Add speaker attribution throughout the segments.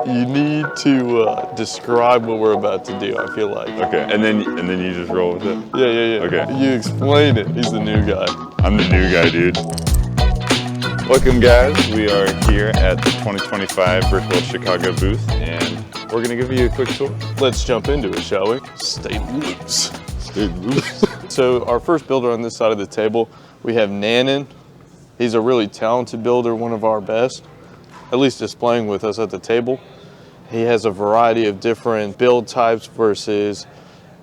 Speaker 1: You need to describe what we're about to do, I feel like.
Speaker 2: Okay, and then you just roll with it?
Speaker 1: Yeah.
Speaker 2: Okay.
Speaker 1: You explain it. He's the new guy.
Speaker 2: I'm the new guy, dude. Welcome, guys. We are here at the 2025 Brickworld Chicago booth, and we're gonna give you a quick tour.
Speaker 1: Let's jump into it, shall we? Stay loose.
Speaker 2: Stay loose.
Speaker 1: So our first builder on this side of the table, we have Handybuck. He's a really talented builder, one of our best, at least displaying with us at the table. He has a variety of different build types versus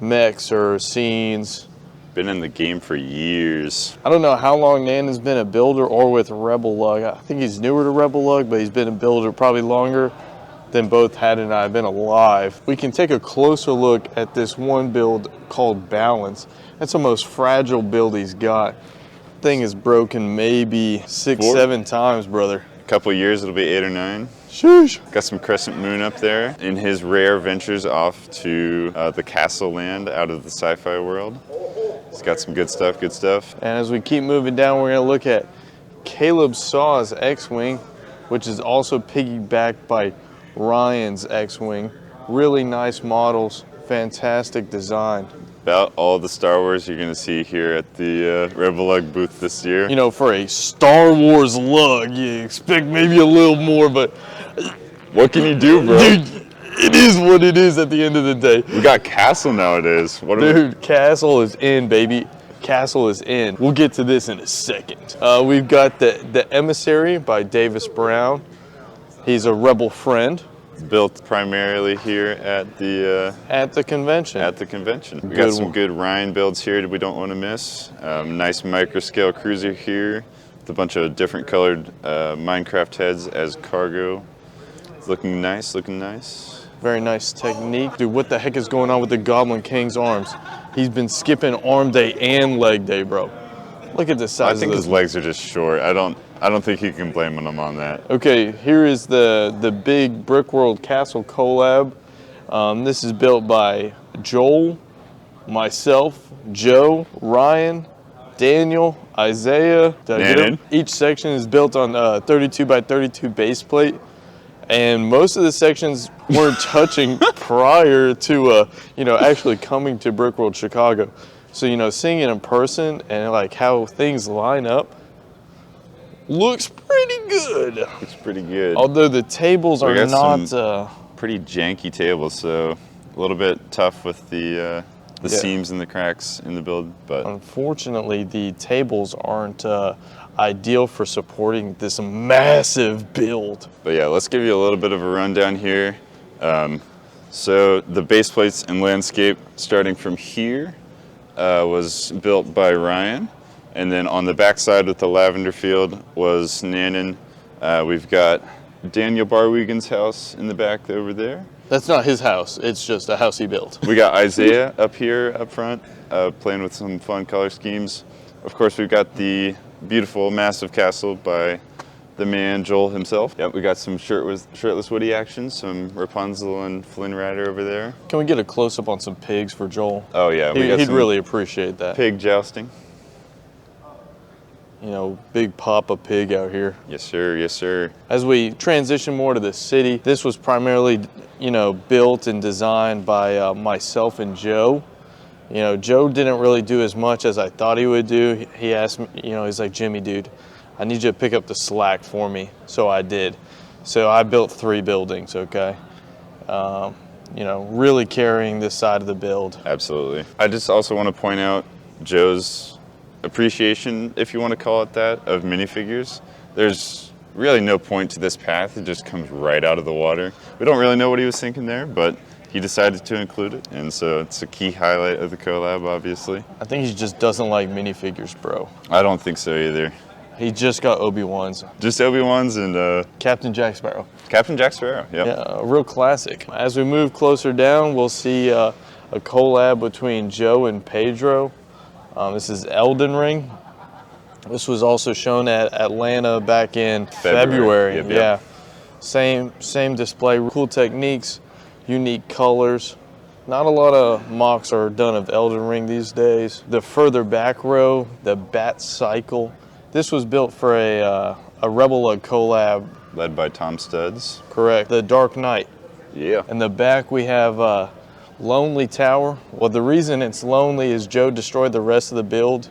Speaker 1: mechs or scenes.
Speaker 2: Been in the game for years.
Speaker 1: I don't know how long Nanon's been a builder or with RebelLUG. I think he's newer to RebelLUG, but he's been a builder probably longer than both Hadden and I have been alive. We can take a closer look at this one build called Balance. That's the most fragile build he's got. Thing is broken maybe 6-7 times, brother.
Speaker 2: A couple years, it'll be 8 or 9.
Speaker 1: Sheesh.
Speaker 2: Got some crescent moon up there in his rare ventures off to the castle land out of the sci-fi world. He's got some good stuff,
Speaker 1: And as we keep moving down, we're gonna look at Caleb Saw's X-Wing, which is also piggybacked by Ryan's X-Wing. Really nice models, fantastic design.
Speaker 2: About all the Star Wars you're gonna see here at the RebelLUG booth this year.
Speaker 1: You know, for a Star Wars lug, you expect maybe a little more, but
Speaker 2: what can you do, bro?
Speaker 1: dude, it is what it is at the end of the day.
Speaker 2: We got Castle nowadays.
Speaker 1: Dude, Castle is in, baby. Castle is in. We'll get to this in a second. We've got the Emissary by Davis Brown. He's a Rebel friend.
Speaker 2: Built primarily here at the
Speaker 1: convention.
Speaker 2: We got some good Ryan builds here that we don't want to miss. Nice micro scale cruiser here with a bunch of different colored Minecraft heads as cargo. Looking nice, looking nice.
Speaker 1: Very nice technique. Dude, what the heck is going on with the Goblin King's arms? He's been skipping arm day and leg day, bro. Look at the size of this.
Speaker 2: I think his legs are just short. I don't think you can blame him on that.
Speaker 1: Okay, here is the big Brickworld Castle collab. This is built by Joel, myself, Joe, Ryan, Daniel, Isaiah. Each section is built on 32 by 32 base plate. And most of the sections weren't touching prior to, actually coming to Brickworld Chicago. So, seeing it in person and like how things line up looks pretty good.
Speaker 2: Looks pretty good.
Speaker 1: Although the tables are not
Speaker 2: pretty janky tables, so a little bit tough with the seams and the cracks in the build. But
Speaker 1: unfortunately, the tables aren't ideal for supporting this massive build.
Speaker 2: But yeah, let's give you a little bit of a rundown here. So the base plates and landscape starting from here was built by Ryan. And then on the back side with the lavender field was Nanon. We've got Daniel Barwigan's house in the back over there.
Speaker 1: That's not his house, it's just a house he built.
Speaker 2: We got Isaiah up here up front, playing with some fun color schemes. Of course, we've got the beautiful, massive castle by the man, Joel himself. Yep, we got some shirtless Woody action, some Rapunzel and Flynn Rider over there.
Speaker 1: Can we get a close-up on some pigs for Joel?
Speaker 2: Oh yeah,
Speaker 1: he'd really appreciate that.
Speaker 2: Pig jousting.
Speaker 1: Big Papa Pig out here.
Speaker 2: Yes, sir, yes, sir.
Speaker 1: As we transition more to the city, this was primarily, built and designed by myself and Joe. Joe didn't really do as much as I thought he would do. He asked me, he's like, Jimmy, dude, I need you to pick up the slack for me. So I did. So I built 3 buildings, okay? Really carrying this side of the build.
Speaker 2: Absolutely. I just also want to point out Joe's appreciation, if you want to call it that, of minifigures. There's really no point to this path. It just comes right out of the water. We don't really know what he was thinking there, but he decided to include it, and so it's a key highlight of the collab, obviously.
Speaker 1: I think he just doesn't like minifigures, bro.
Speaker 2: I don't think so either.
Speaker 1: He just got Obi-Wan's.
Speaker 2: Just Obi-Wan's and
Speaker 1: Captain Jack Sparrow.
Speaker 2: Captain Jack Sparrow, yep.
Speaker 1: Yeah, a real classic. As we move closer down, we'll see a collab between Joe and Pedro. This is Elden Ring. This was also shown at Atlanta back in February.
Speaker 2: Yep.
Speaker 1: Yeah, same display, cool techniques, unique colors. Not a lot of mocks are done of Elden Ring these days. The further back row, the Bat Cycle. This was built for a RebelLUG collab
Speaker 2: led by Tom Studs.
Speaker 1: Correct. The Dark Knight.
Speaker 2: Yeah.
Speaker 1: In the back we have Lonely Tower. Well, the reason it's lonely is Joe destroyed the rest of the build.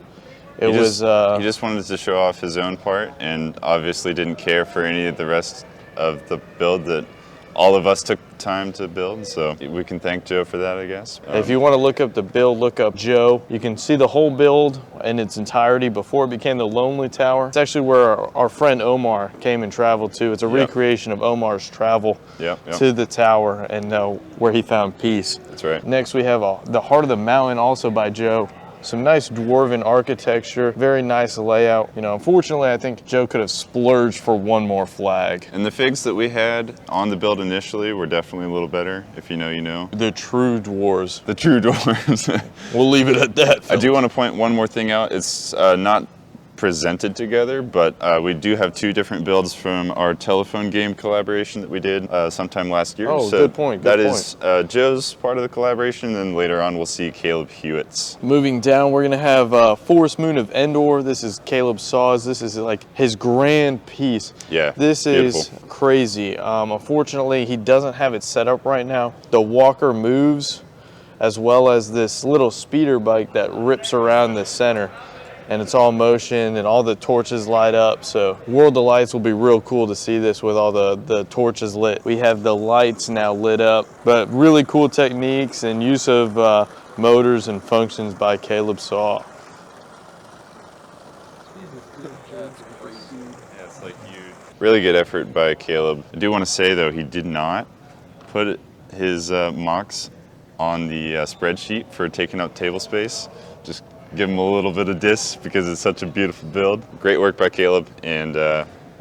Speaker 1: He
Speaker 2: just wanted to show off his own part, and obviously didn't care for any of the rest of the build that all of us took time to build. So we can thank Joe for that, I guess.
Speaker 1: If you want to look up the build, look up Joe. You can see the whole build in its entirety before it became the Lonely Tower. It's actually where our friend Omar came and traveled to. It's a recreation of Omar's travel to the tower and where he found peace.
Speaker 2: That's right.
Speaker 1: Next we have the Heart of the Mountain, also by Joe. Some nice dwarven architecture, very nice layout. You know, unfortunately, I think Joe could have splurged for one more flag.
Speaker 2: And the figs that we had on the build initially were definitely a little better. If you know, you know.
Speaker 1: The true dwarves.
Speaker 2: The true dwarves.
Speaker 1: We'll leave it at that.
Speaker 2: I do want to point one more thing out. It's not presented together, but we do have two different builds from our telephone game collaboration that we did sometime last year.
Speaker 1: Oh,
Speaker 2: so
Speaker 1: good point.
Speaker 2: That is Joe's part of the collaboration, and later on we'll see Caleb Hewitt's.
Speaker 1: Moving down, we're gonna have Forest Moon of Endor. This is Caleb Saw's. This is like his grand piece.
Speaker 2: Yeah,
Speaker 1: this
Speaker 2: beautiful.
Speaker 1: Is crazy. Unfortunately, he doesn't have it set up right now. The walker moves, as well as this little speeder bike that rips around the center. And it's all motion and all the torches light up. So World of Lights will be real cool to see this with all the torches lit. We have the lights now lit up, but really cool techniques and use of motors and functions by Caleb Saw.
Speaker 2: Really good effort by Caleb. I do want to say though, he did not put his mocks on the spreadsheet for taking up table space. Just give him a little bit of diss because it's such a beautiful build. Great work by Caleb, and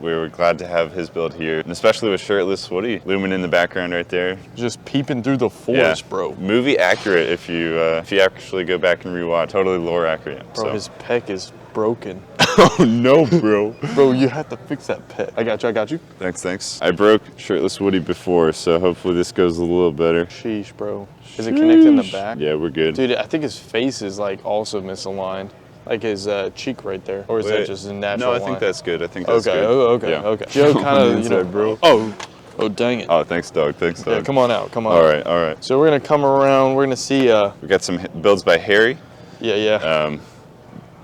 Speaker 2: we were glad to have his build here, and especially with shirtless Woody looming in the background right there.
Speaker 1: Just peeping through the forest, bro.
Speaker 2: Movie accurate if you actually go back and rewatch. Totally lore accurate.
Speaker 1: Bro,
Speaker 2: so.
Speaker 1: His pec is broken.
Speaker 2: Oh no, bro.
Speaker 1: Bro, you have to fix that pec. I got you.
Speaker 2: Thanks. I broke shirtless Woody before, so hopefully this goes a little better.
Speaker 1: Sheesh, bro. Is it connected in the back?
Speaker 2: Yeah, we're good.
Speaker 1: Dude, I think his face is like also misaligned. Like his cheek right there. Or is that just a natural line?
Speaker 2: No, I think that's good. I think that's
Speaker 1: good.
Speaker 2: Okay.
Speaker 1: Okay. Joe kind of,
Speaker 2: bro.
Speaker 1: Oh, dang it.
Speaker 2: Oh, thanks, dog.
Speaker 1: Yeah, come on out.
Speaker 2: All right.
Speaker 1: So we're going to come around. We're going to see...
Speaker 2: we got some builds by Harry.
Speaker 1: Yeah.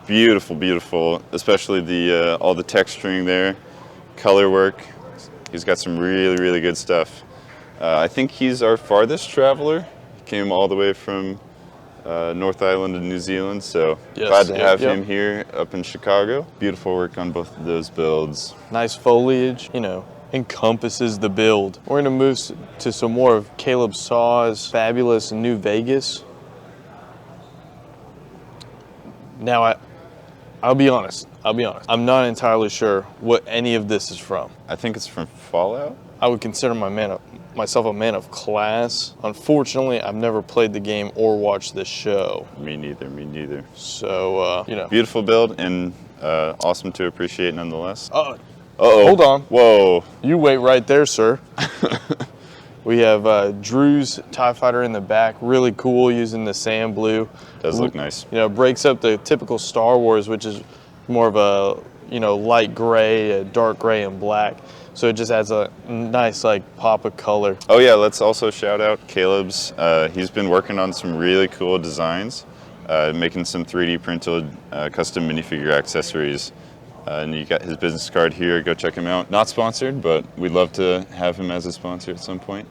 Speaker 2: Beautiful. Especially the all the texturing there. Color work. He's got some really good stuff. I think he's our farthest traveler. Came all the way from North Island of New Zealand, so glad to have him here up in Chicago. Beautiful work on both of those builds.
Speaker 1: Nice foliage, encompasses the build. We're gonna move to some more of Caleb Saw's fabulous New Vegas. Now, I'll be honest. I'm not entirely sure what any of this is from.
Speaker 2: I think it's from Fallout.
Speaker 1: I would consider myself a man of class. Unfortunately, I've never played the game or watched the show.
Speaker 2: Me neither.
Speaker 1: So,
Speaker 2: Beautiful build and awesome to appreciate nonetheless.
Speaker 1: Uh-oh.
Speaker 2: Hold
Speaker 1: on.
Speaker 2: Whoa.
Speaker 1: You wait right there, sir. We have Drew's TIE Fighter in the back. Really cool using the sand blue.
Speaker 2: Does look nice.
Speaker 1: Breaks up the typical Star Wars, which is more of a, light gray, dark gray, and black. So it just adds a nice pop of color.
Speaker 2: Oh yeah, let's also shout out Caleb's. He's been working on some really cool designs, making some 3D printed custom minifigure accessories. And you got his business card here, go check him out. Not sponsored, but we'd love to have him as a sponsor at some point.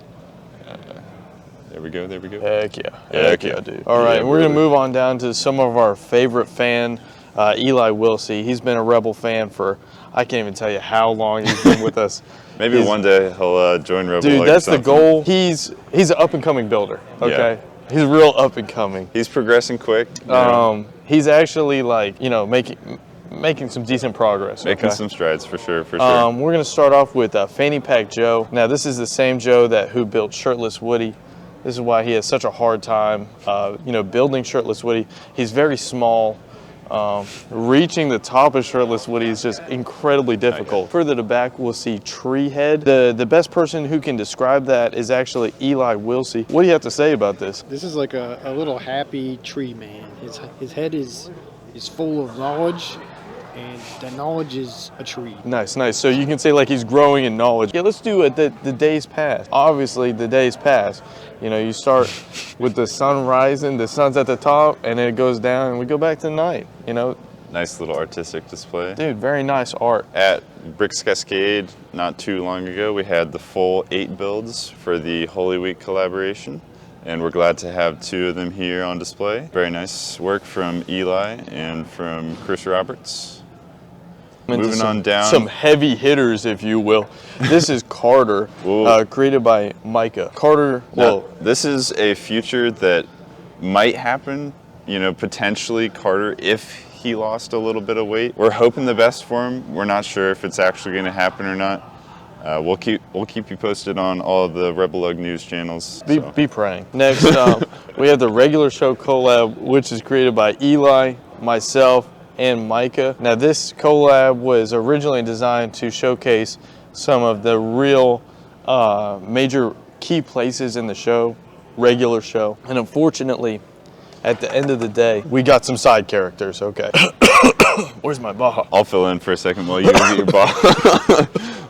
Speaker 2: There we go.
Speaker 1: Heck yeah, dude. All right, we're gonna move on down to some of our favorite fan, Eli Wilsey. He's been a Rebel fan for, I can't even tell you how long he's been with us.
Speaker 2: Maybe one day he'll join RebelLUG.
Speaker 1: Dude, that's the goal. He's an up and coming builder. Okay, he's real up and coming.
Speaker 2: He's progressing quick.
Speaker 1: He's actually making some decent progress.
Speaker 2: Making some strides for sure.
Speaker 1: We're gonna start off with Fanny Pack Joe. Now this is the same Joe who built Shirtless Woody. This is why he has such a hard time, building Shirtless Woody. He's very small. Reaching the top of Shirtless Woody is just incredibly difficult. Further to back, we'll see Tree Head. The best person who can describe that is actually Eli Wilsey. What do you have to say about this?
Speaker 3: This is like a little happy tree man. His head is full of knowledge, and that knowledge is a tree.
Speaker 1: Nice, nice. So you can say like he's growing in knowledge. Yeah, let's do it. The days pass. Obviously, the days pass. You know, you start with the sun rising, the sun's at the top, and then it goes down, and we go back to night. You know.
Speaker 2: Nice little artistic display.
Speaker 1: Dude, very nice art.
Speaker 2: At Bricks Cascade, not too long ago, we had the full 8 builds for the Holy Week collaboration, and we're glad to have 2 of them here on display. Very nice work from Eli and from Chris Roberts. Moving on down.
Speaker 1: Some heavy hitters, if you will. This is Carter, created by Micah. Carter,
Speaker 2: well, this is a future that might happen, you know, potentially Carter, if he lost a little bit of weight. We're hoping the best for him. We're not sure if it's actually going to happen or not. We'll keep you posted on all of the RebelLUG news channels.
Speaker 1: Be praying. Next, we have the regular show collab, which is created by Eli, myself, and Micah. Now, this collab was originally designed to showcase some of the real major key places in the show, regular show, and unfortunately, at the end of the day, we got some side characters, okay. Where's my ball?
Speaker 2: I'll fill in for a second while you get your ball.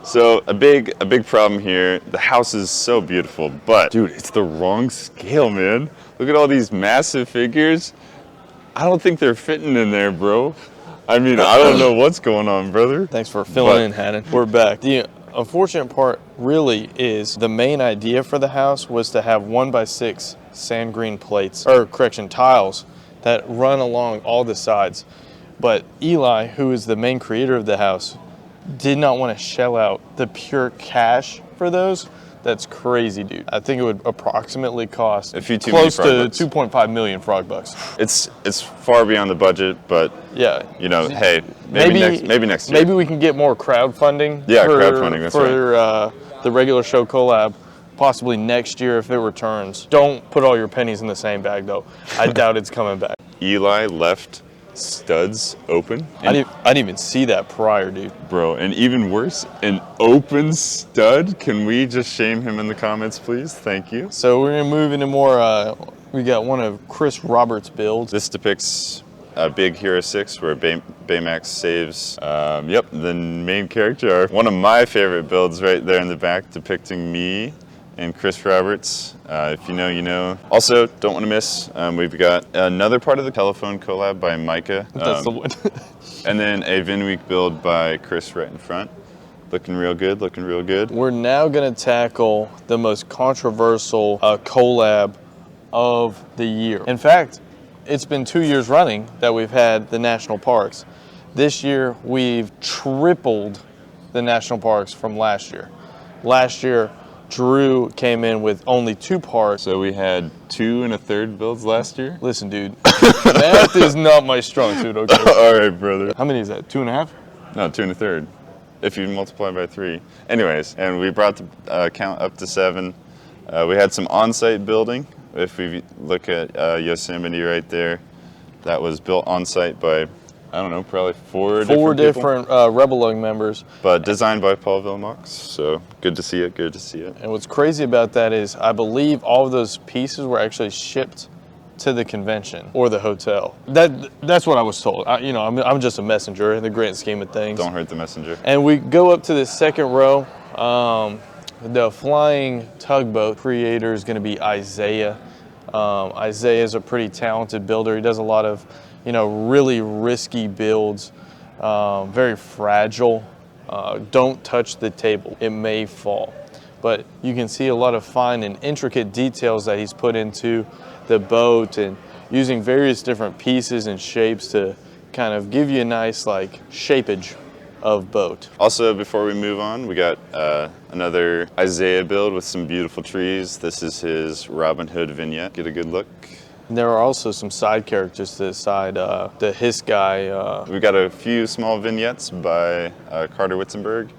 Speaker 2: So a big problem here. The house is so beautiful, but dude, it's the wrong scale, man. Look at all these massive figures. I don't think they're fitting in there, bro. I mean, I don't know what's going on, brother.
Speaker 1: Thanks for filling in, Hadden. We're back. The unfortunate part really is the main idea for the house was to have 1x6 sand green plates, or correction, tiles that run along all the sides. But Eli, who is the main creator of the house, did not want to shell out the pure cash for those. That's crazy, dude. I think it would approximately cost close to 2.5 million frog bucks.
Speaker 2: It's far beyond the budget, but yeah, you know, hey, maybe next year.
Speaker 1: Maybe we can get more crowdfunding.
Speaker 2: Yeah, crowdfunding. That's
Speaker 1: right. The regular show collab. Possibly next year if it returns. Don't put all your pennies in the same bag, though. I doubt it's coming back.
Speaker 2: Eli left studs open.
Speaker 1: I didn't even see that prior, dude.
Speaker 2: Bro, and even worse, an open stud. Can we just shame him in the comments, please? Thank you.
Speaker 1: So we're gonna move into more. We got one of Chris Roberts' builds.
Speaker 2: This depicts a big Hero 6 where Baymax saves, the main character. One of my favorite builds right there in the back depicting me and Chris Roberts. If you know, you know. Also, don't want to miss, we've got another part of the telephone collab by Micah.
Speaker 1: That's the one.
Speaker 2: And then a Vinweek build by Chris right in front. Looking real good, looking real good.
Speaker 1: We're now gonna tackle the most controversial collab of the year. In fact, it's been 2 years running that we've had the national parks. This year, we've tripled the national parks from last year. Last year, Drew came in with only 2 parks.
Speaker 2: So we had 2 1/3 builds last year?
Speaker 1: Listen, dude, math is not my strong suit, okay?
Speaker 2: All right, brother.
Speaker 1: How many is that, 2.5?
Speaker 2: No, 2 1/3. If you multiply by 3. Anyways, and we brought the count up to 7. We had some on-site building. If we look at Yosemite right there, that was built on-site by, I don't know, probably four different
Speaker 1: RebelLUG members.
Speaker 2: But designed by Paul Vilmox, so good to see it, good to see it.
Speaker 1: And what's crazy about that is I believe all of those pieces were actually shipped to the convention or the hotel. That's what I was told. I'm just a messenger in the grand scheme of things.
Speaker 2: Don't hurt the messenger.
Speaker 1: And we go up to the second row. The flying tugboat creator is going to be Isaiah. Isaiah is a pretty talented builder. He does a lot of, really risky builds, very fragile. Don't touch the table. It may fall. But you can see a lot of fine and intricate details that he's put into the boat and using various different pieces and shapes to kind of give you a nice shapeage of boat.
Speaker 2: Also, before we move on, we got another Isaiah build with some beautiful trees. This is his Robin Hood vignette. Get a good look.
Speaker 1: And there are also some side characters to the side. The Hiss guy.
Speaker 2: We got a few small vignettes by Carter Witzenberg,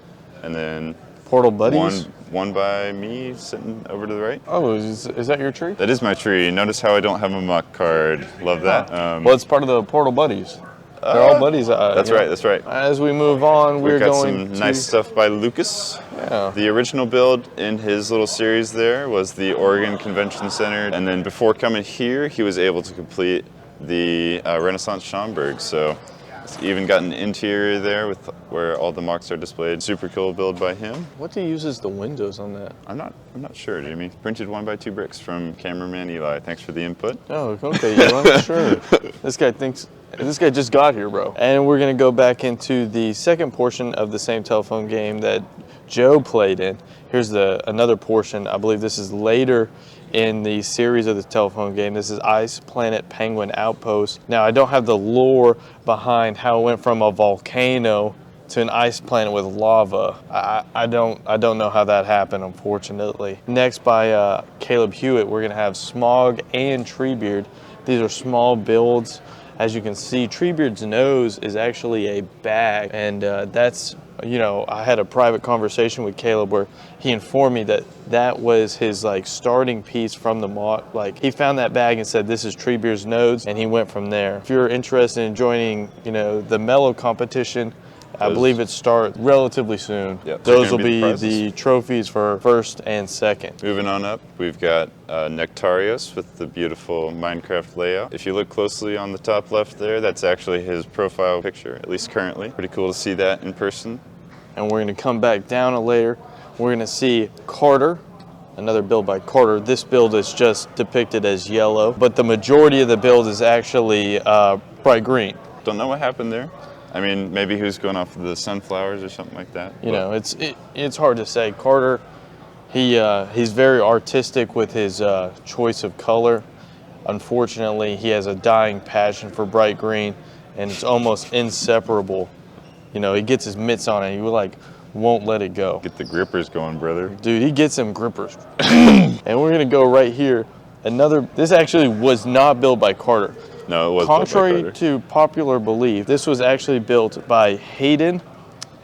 Speaker 2: and then
Speaker 1: Portal Buddies.
Speaker 2: One by me sitting over to the right.
Speaker 1: Oh, is that your tree?
Speaker 2: That is my tree. Notice how I don't have a muck card. Love that.
Speaker 1: Well, it's part of the Portal Buddies. They're all buddies.
Speaker 2: That's right, that's right.
Speaker 1: As we move on, we're going
Speaker 2: to... We've got some nice stuff by Lucas.
Speaker 1: Yeah.
Speaker 2: The original build in his little series there was the Oregon Convention Center. And then before coming here, he was able to complete the Renaissance Schaumburg. So It's even got an interior there with where all the mocks are displayed. Super cool build by him.
Speaker 1: What do you use as the windows on that?
Speaker 2: I'm not sure, Jimmy. Printed 1x2 bricks from cameraman Eli. Thanks for the input.
Speaker 1: Oh, okay, Eli, sure. This guy just got here, bro. And we're gonna go back into the second portion of the same telephone game that Joe played in. Here's another portion. I believe this is later in the series of the telephone game. This is Ice Planet Penguin Outpost. Now, I don't have the lore behind how it went from a volcano to an ice planet with lava. I don't know how that happened, unfortunately. Next, by Caleb Hewitt, we're gonna have Smog and Treebeard. These are small builds. As you can see, Treebeard's nose is actually a bag, and that's, you know, I had a private conversation with Caleb where he informed me that that was his like starting piece from the mod. Like, he found that bag and said, this is Treebeard's nose, and he went from there. If you're interested in joining, you know, the mellow competition, I believe it starts relatively soon.
Speaker 2: Yep.
Speaker 1: Those will be the trophies for first and second.
Speaker 2: Moving on up, we've got Nectarios with the beautiful Minecraft layout. If you look closely on the top left there, that's actually his profile picture, at least currently. Pretty cool to see that in person.
Speaker 1: And we're gonna come back down a layer. We're gonna see Carter, another build by Carter. This build is just depicted as yellow, but the majority of the build is actually bright green.
Speaker 2: Don't know what happened there. I mean, maybe he was going off of the sunflowers or something like that.
Speaker 1: You know, it's hard to say. Carter, he's very artistic with his choice of color. Unfortunately, he has a dying passion for bright green, and it's almost inseparable. You know, he gets his mitts on it, he like won't let it go.
Speaker 2: Get the grippers going, brother.
Speaker 1: Dude, he gets them grippers. And we're gonna go right here. This actually was not built by Carter.
Speaker 2: No, it was
Speaker 1: Contrary
Speaker 2: built by Carter.
Speaker 1: to popular belief, this was actually built by Hadden.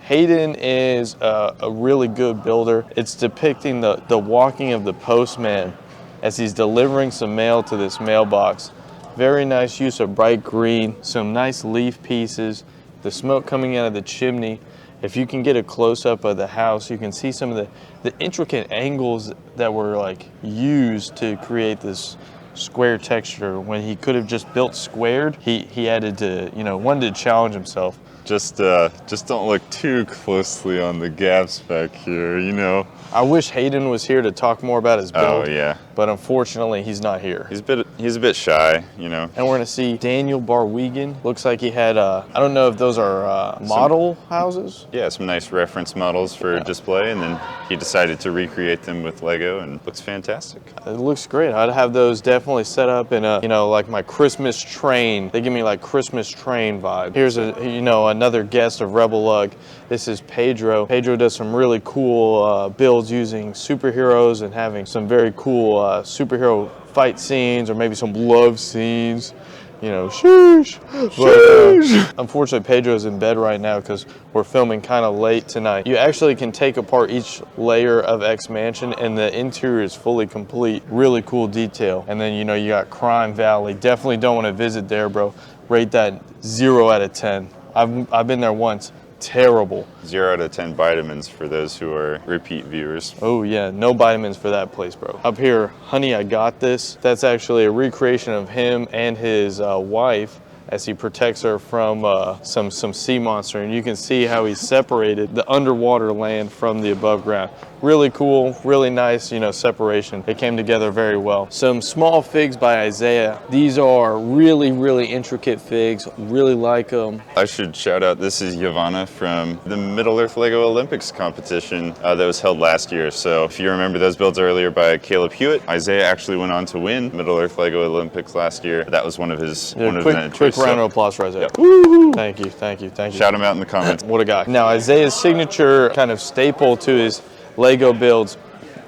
Speaker 1: Hadden is a really good builder. It's depicting the walking of the postman as he's delivering some mail to this mailbox. Very nice use of bright green, some nice leaf pieces, the smoke coming out of the chimney. If you can get a close-up of the house, you can see some of the intricate angles that were like used to create this square texture. When he could have just built squared, he added to, you know, wanted to challenge himself.
Speaker 2: Just don't look too closely on the gaps back here, you know.
Speaker 1: I wish Hadden was here to talk more about his build.
Speaker 2: Oh yeah.
Speaker 1: But unfortunately, he's not here.
Speaker 2: He's a bit shy, you know.
Speaker 1: And we're gonna see Daniel Barwigan. Looks like he had I don't know if those are model houses.
Speaker 2: Yeah, some nice reference models for display, and then he decided to recreate them with Lego, and looks fantastic.
Speaker 1: It looks great. I'd have those definitely set up in a, you know, like my Christmas train. They give me like Christmas train vibe. Here's another guest of RebelLUG. This is Pedro. Pedro does some really cool builds using superheroes and having some very cool superhero fight scenes, or maybe some love scenes. You know, sheesh. But, unfortunately, Pedro's in bed right now because we're filming kind of late tonight. You actually can take apart each layer of X Mansion, and the interior is fully complete. Really cool detail. And then, you know, you got Crime Valley. Definitely don't want to visit there, bro. Rate that 0 out of 10. I've been there once. Terrible.
Speaker 2: 0 out of 10 vitamins for those who are repeat viewers.
Speaker 1: Oh yeah, no vitamins for that place, bro. Up here, Honey, I Got This. That's actually a recreation of him and his wife as he protects her from some sea monster. And you can see how he separated the underwater land from the above ground. Really cool, really nice, you know, separation. It came together very well. Some small figs by Isaiah. These are really, really intricate figs. Really like them.
Speaker 2: I should shout out, this is Yavanna from the Middle-earth Lego Olympics competition that was held last year. So if you remember those builds earlier by Caleb Hewitt, Isaiah actually went on to win Middle-earth Lego Olympics last year. That was one of his
Speaker 1: Quick round of applause for Isaiah.
Speaker 2: Yep.
Speaker 1: Woo-hoo. Thank you, thank you, thank you.
Speaker 2: Shout him out in the comments.
Speaker 1: What a guy. Now, Isaiah's signature kind of staple to his Lego builds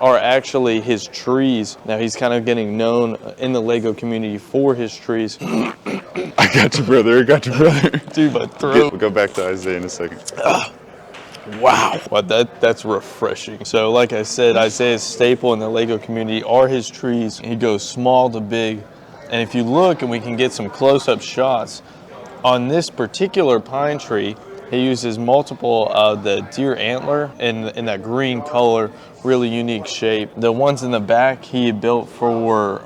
Speaker 1: are actually his trees. Now, he's kind of getting known in the Lego community for his trees.
Speaker 2: I got you, brother. I got you, brother.
Speaker 1: Dude, my throat.
Speaker 2: We'll go back to Isaiah in a second.
Speaker 1: Wow. Well, that's refreshing. So, like I said, Isaiah's staple in the Lego community are his trees. He goes small to big. And if you look, and we can get some close-up shots, on this particular pine tree, he uses multiple of the deer antler in that green color, really unique shape. The ones in the back he built for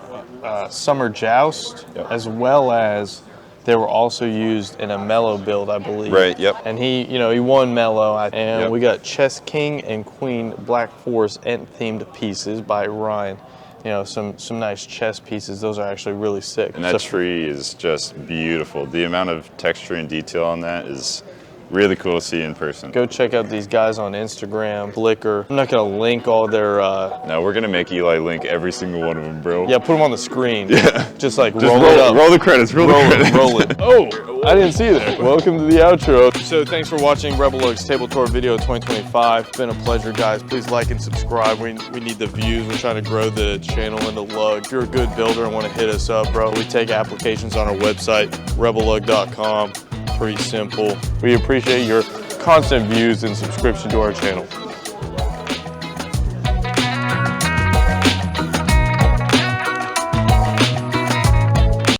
Speaker 1: summer joust, as well as They were also used in a Mellow build, I believe.
Speaker 2: Right, yep.
Speaker 1: And he, you know, he won Mellow. And
Speaker 2: Yep.
Speaker 1: we got Chess King and Queen Black Forest Ent-themed pieces by Ryan. You know, some nice chess pieces. Those are actually really sick.
Speaker 2: And that tree is just beautiful. The amount of texture and detail on that is really cool to see in person.
Speaker 1: Go check out these guys on Instagram, Flickr. I'm not gonna link all their,
Speaker 2: No, we're gonna make Eli link every single one of them, bro.
Speaker 1: yeah, put them on the screen.
Speaker 2: Yeah.
Speaker 1: Just like
Speaker 2: Just
Speaker 1: roll it up.
Speaker 2: roll the credits, roll the credits.
Speaker 1: Roll it. Oh, I didn't see that. Welcome to the outro. So thanks for watching RebelLUG's Table Tour video 2025. It's been a pleasure, guys. Please like and subscribe. We need the views. We're trying to grow the channel into LUG. If you're a good builder and want to hit us up, bro, we take applications on our website, RebelLUG.com. Pretty simple. We appreciate your constant views and subscription to our channel.